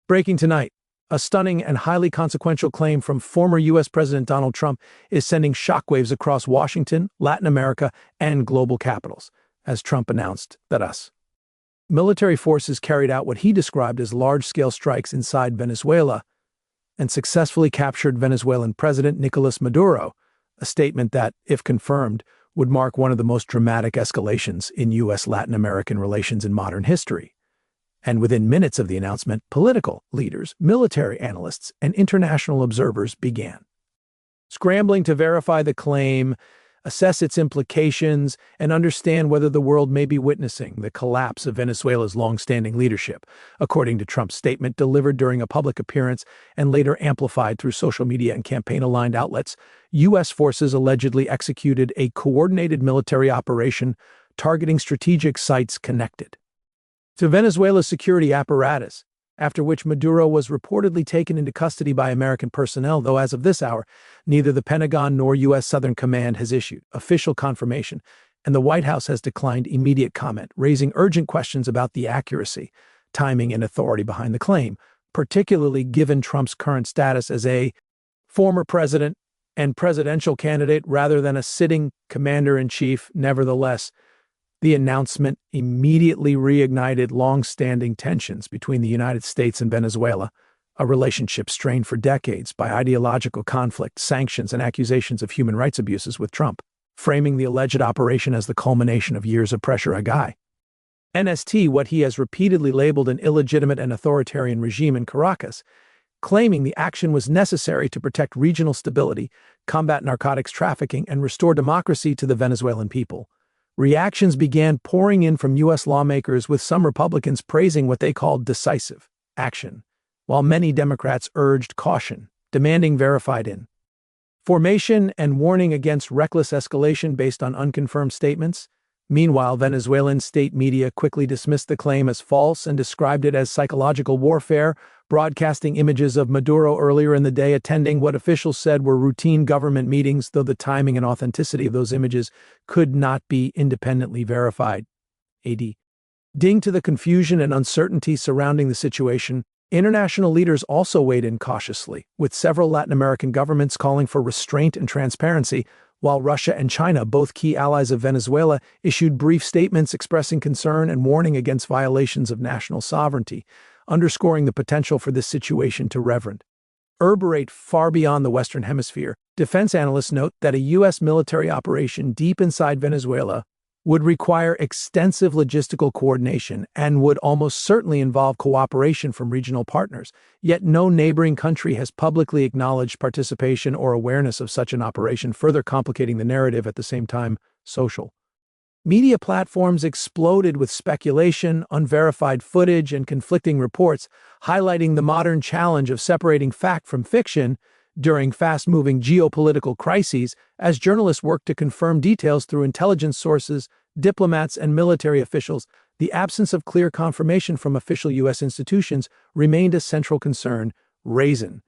Breaking tonight, a stunning and highly consequential claim from former U.S. President Donald Trump is sending shockwaves across Washington, Latin America, and global capitals, as Trump announced that U.S. military forces carried out what he described as large-scale strikes inside Venezuela and successfully captured Venezuelan President Nicolás Maduro, a statement that, if confirmed, would mark one of the most dramatic escalations in U.S.-Latin American relations in modern history. And within minutes of the announcement, political leaders, military analysts, and international observers began scrambling to verify the claim, assess its implications, and understand whether the world may be witnessing the collapse of Venezuela's long-standing leadership, according to Trump's statement delivered during a public appearance and later amplified through social media and campaign-aligned outlets. U.S. forces allegedly executed a coordinated military operation targeting strategic sites connected to Venezuela's security apparatus, after which Maduro was reportedly taken into custody by American personnel, though as of this hour, neither the Pentagon nor U.S. Southern Command has issued official confirmation, and the White House has declined immediate comment, raising urgent questions about the accuracy, timing, and authority behind the claim, particularly given Trump's current status as a former president and presidential candidate rather than a sitting commander-in-chief. Nevertheless, the announcement immediately reignited long-standing tensions between the United States and Venezuela, a relationship strained for decades by ideological conflict, sanctions, and accusations of human rights abuses, with Trump framing the alleged operation as the culmination of years of pressure against what he has repeatedly labeled an illegitimate and authoritarian regime in Caracas, claiming the action was necessary to protect regional stability, combat narcotics trafficking, and restore democracy to the Venezuelan people. Reactions began pouring in from U.S. lawmakers, with some Republicans praising what they called decisive action, while many Democrats urged caution, demanding verified information and warning against reckless escalation based on unconfirmed statements. Meanwhile, Venezuelan state media quickly dismissed the claim as false and described it as psychological warfare, broadcasting images of Maduro earlier in the day attending what officials said were routine government meetings, though the timing and authenticity of those images could not be independently verified. Adding to the confusion and uncertainty surrounding the situation, international leaders also weighed in cautiously, with several Latin American governments calling for restraint and transparency, while Russia and China, both key allies of Venezuela, issued brief statements expressing concern and warning against violations of national sovereignty, underscoring the potential for this situation to reverberate far beyond the Western Hemisphere. Defense analysts note that a U.S. military operation deep inside Venezuela would require extensive logistical coordination and would almost certainly involve cooperation from regional partners, yet no neighboring country has publicly acknowledged participation or awareness of such an operation, further complicating the narrative. At the same time, social media platforms exploded with speculation, unverified footage, and conflicting reports, highlighting the modern challenge of separating fact from fiction during fast-moving geopolitical crises, as journalists work to confirm details through intelligence sources, diplomats, and military officials. The absence of clear confirmation from official U.S. institutions remained a central concern, raising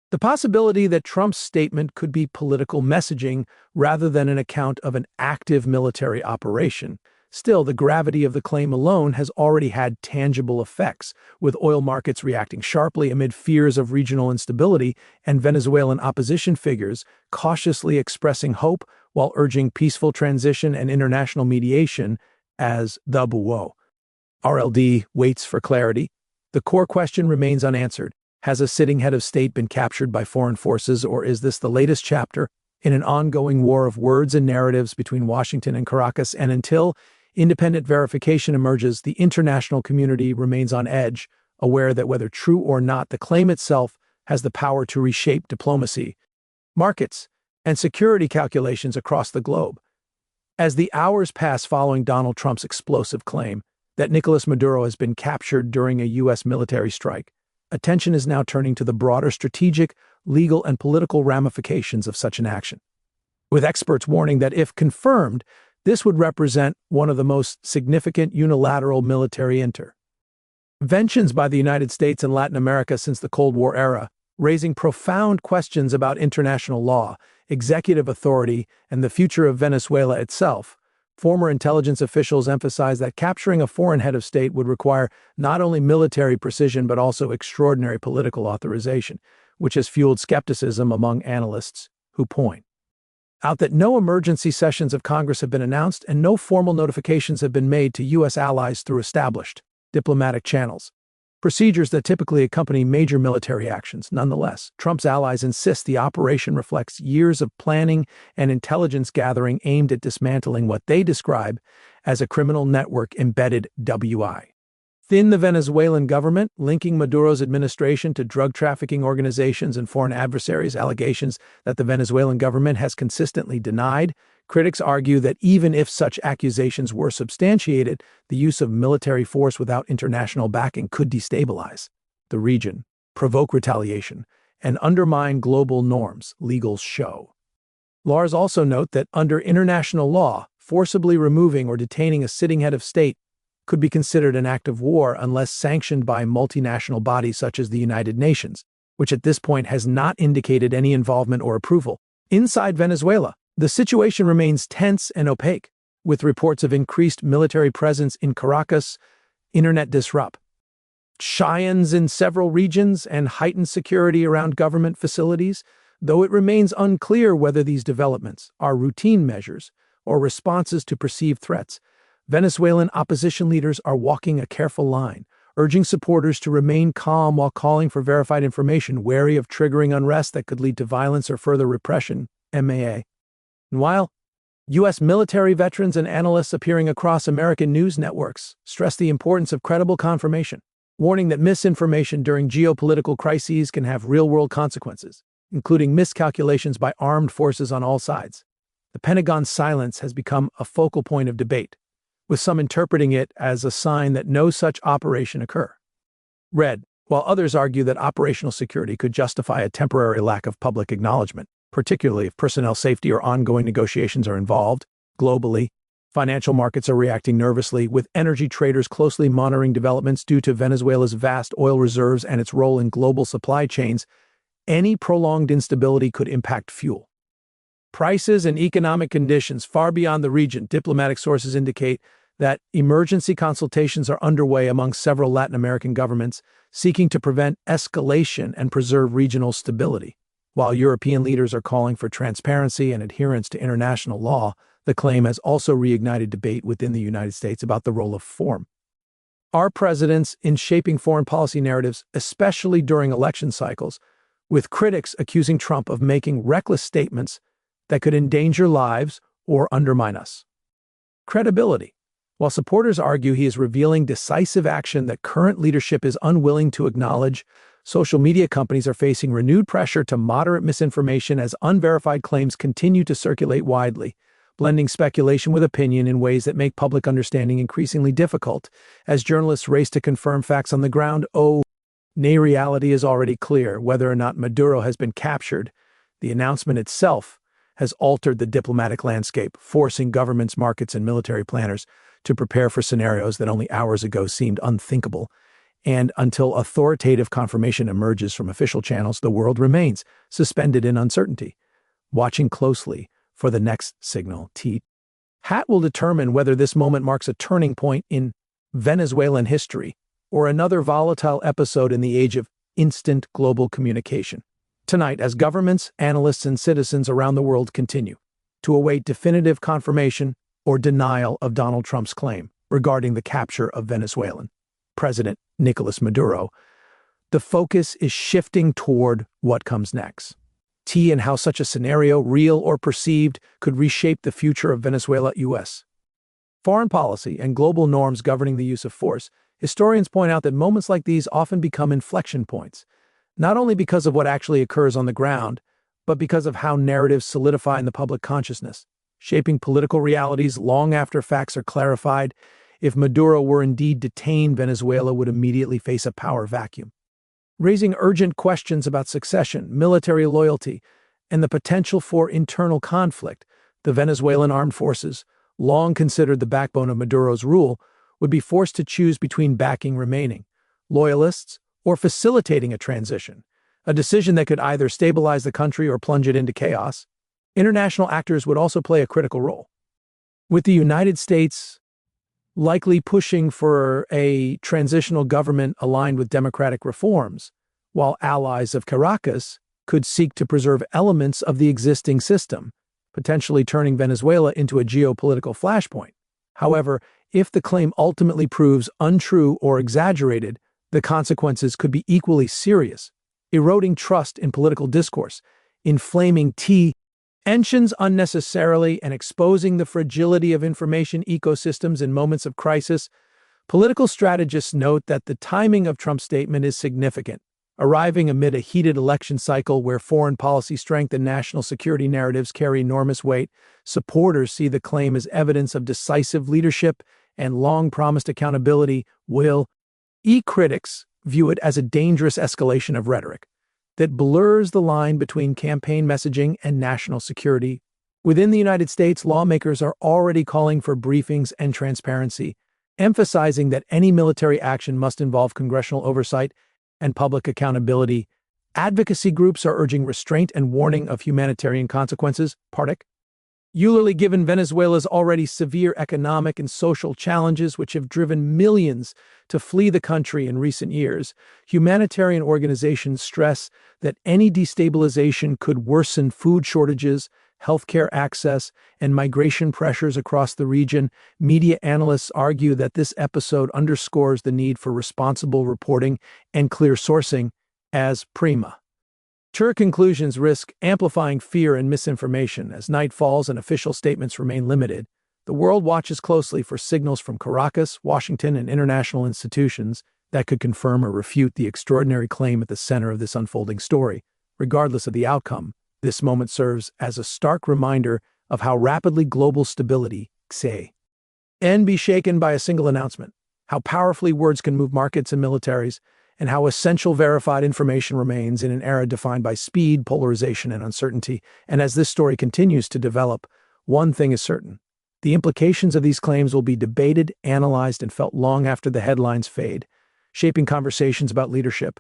the possibility that Trump's statement could be political messaging rather than an account of an active military operation. Still, the gravity of the claim alone has already had tangible effects, with oil markets reacting sharply amid fears of regional instability and Venezuelan opposition figures cautiously expressing hope while urging peaceful transition and international mediation. As the RLD waits for clarity, the core question remains unanswered. Has a sitting head of state been captured by foreign forces, or is this the latest chapter in an ongoing war of words and narratives between Washington and Caracas? And until independent verification emerges, the international community remains on edge, aware that whether true or not, the claim itself has the power to reshape diplomacy, markets, and security calculations across the globe. As the hours pass following Donald Trump's explosive claim that Nicolás Maduro has been captured during a U.S. military strike, attention is now turning to the broader strategic, legal, and political ramifications of such an action, with experts warning that if confirmed, this would represent one of the most significant unilateral military interventions by the United States and Latin America since the Cold War era, raising profound questions about international law, executive authority, and the future of Venezuela itself. Former intelligence officials emphasized that capturing a foreign head of state would require not only military precision but also extraordinary political authorization, which has fueled skepticism among analysts who point out that no emergency sessions of Congress have been announced and no formal notifications have been made to U.S. allies through established diplomatic channels, procedures that typically accompany major military actions. Nonetheless, Trump's allies insist the operation reflects years of planning and intelligence gathering aimed at dismantling what they describe as a criminal network embedded within the Venezuelan government, linking Maduro's administration to drug trafficking organizations and foreign adversaries, allegations that the Venezuelan government has consistently denied. Critics argue that even if such accusations were substantiated, the use of military force without international backing could destabilize the region, provoke retaliation, and undermine global norms, legals show. Lawyers also note that under international law, forcibly removing or detaining a sitting head of state could be considered an act of war unless sanctioned by multinational bodies such as the United Nations, which at this point has not indicated any involvement or approval. Inside Venezuela, the situation remains tense and opaque, with reports of increased military presence in Caracas, internet disruptions in several regions, and heightened security around government facilities, though it remains unclear whether these developments are routine measures or responses to perceived threats. Venezuelan opposition leaders are walking a careful line, urging supporters to remain calm while calling for verified information, wary of triggering unrest that could lead to violence or further repression. And while U.S. military veterans and analysts appearing across American news networks stress the importance of credible confirmation, warning that misinformation during geopolitical crises can have real-world consequences, including miscalculations by armed forces on all sides. The Pentagon's silence has become a focal point of debate, with some interpreting it as a sign that no such operation occur. While others argue that operational security could justify a temporary lack of public acknowledgement, particularly if personnel safety or ongoing negotiations are involved. Globally, financial markets are reacting nervously, with energy traders closely monitoring developments due to Venezuela's vast oil reserves and its role in global supply chains. Any prolonged instability could impact fuel prices and economic conditions far beyond the region. Diplomatic sources indicate that emergency consultations are underway among several Latin American governments, seeking to prevent escalation and preserve regional stability. While European leaders are calling for transparency and adherence to international law, the claim has also reignited debate within the United States about the role of foreign presidents in shaping foreign policy narratives, especially during election cycles, with critics accusing Trump of making reckless statements that could endanger lives or undermine us credibility. While supporters argue he is revealing decisive action that current leadership is unwilling to acknowledge, social media companies are facing renewed pressure to moderate misinformation as unverified claims continue to circulate widely, blending speculation with opinion in ways that make public understanding increasingly difficult as journalists race to confirm facts on the ground. Reality is already clear. Whether or not Maduro has been captured, the announcement itself has altered the diplomatic landscape, forcing governments, markets, and military planners to prepare for scenarios that only hours ago seemed unthinkable. And until authoritative confirmation emerges from official channels, the world remains suspended in uncertainty, watching closely for the next signal. Hat will determine whether this moment marks a turning point in Venezuelan history or another volatile episode in the age of instant global communication. Tonight, as governments, analysts, and citizens around the world continue to await definitive confirmation or denial of Donald Trump's claim regarding the capture of Venezuelan President Nicolás Maduro, the focus is shifting toward what comes next. And how such a scenario, real or perceived, could reshape the future of Venezuela. U.S. foreign policy and global norms governing the use of force. Historians point out that moments like these often become inflection points, not only because of what actually occurs on the ground, but because of how narratives solidify in the public consciousness, shaping political realities long after facts are clarified. If Maduro were indeed detained, Venezuela would immediately face a power vacuum, raising urgent questions about succession, military loyalty, and the potential for internal conflict. The Venezuelan armed forces, long considered the backbone of Maduro's rule, would be forced to choose between backing remaining loyalists or facilitating a transition, a decision that could either stabilize the country or plunge it into chaos. International actors would also play a critical role. With the United States likely pushing for a transitional government aligned with democratic reforms, while allies of Caracas could seek to preserve elements of the existing system, potentially turning Venezuela into a geopolitical flashpoint. However, if the claim ultimately proves untrue or exaggerated, the consequences could be equally serious, eroding trust in political discourse, inflaming tensions unnecessarily, and exposing the fragility of information ecosystems in moments of crisis. Political strategists note that the timing of Trump's statement is significant, arriving amid a heated election cycle where foreign policy strength and national security narratives carry enormous weight. Supporters see the claim as evidence of decisive leadership and long-promised accountability, while critics view it as a dangerous escalation of rhetoric that blurs the line between campaign messaging and national security. Within the United States, lawmakers are already calling for briefings and transparency, emphasizing that any military action must involve congressional oversight and public accountability. Advocacy groups are urging restraint and warning of humanitarian consequences, particularly given Venezuela's already severe economic and social challenges which have driven millions to flee the country in recent years. Humanitarian organizations stress that any destabilization could worsen food shortages, healthcare access, and migration pressures across the region. Media analysts argue that this episode underscores the need for responsible reporting and clear sourcing as prima. Conclusions risk amplifying fear and misinformation. As night falls and official statements remain limited, the world watches closely for signals from Caracas, Washington, and international institutions that could confirm or refute the extraordinary claim at the center of this unfolding story. Regardless of the outcome, this moment serves as a stark reminder of how rapidly global stability can be shaken by a single announcement, how powerfully words can move markets and militaries, and how essential verified information remains in an era defined by speed, polarization, and uncertainty. And as this story continues to develop, one thing is certain: the implications of these claims will be debated, analyzed, and felt long after the headlines fade, shaping conversations about leadership,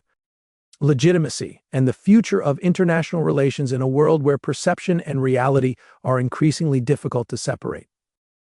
legitimacy, and the future of international relations in a world where perception and reality are increasingly difficult to separate.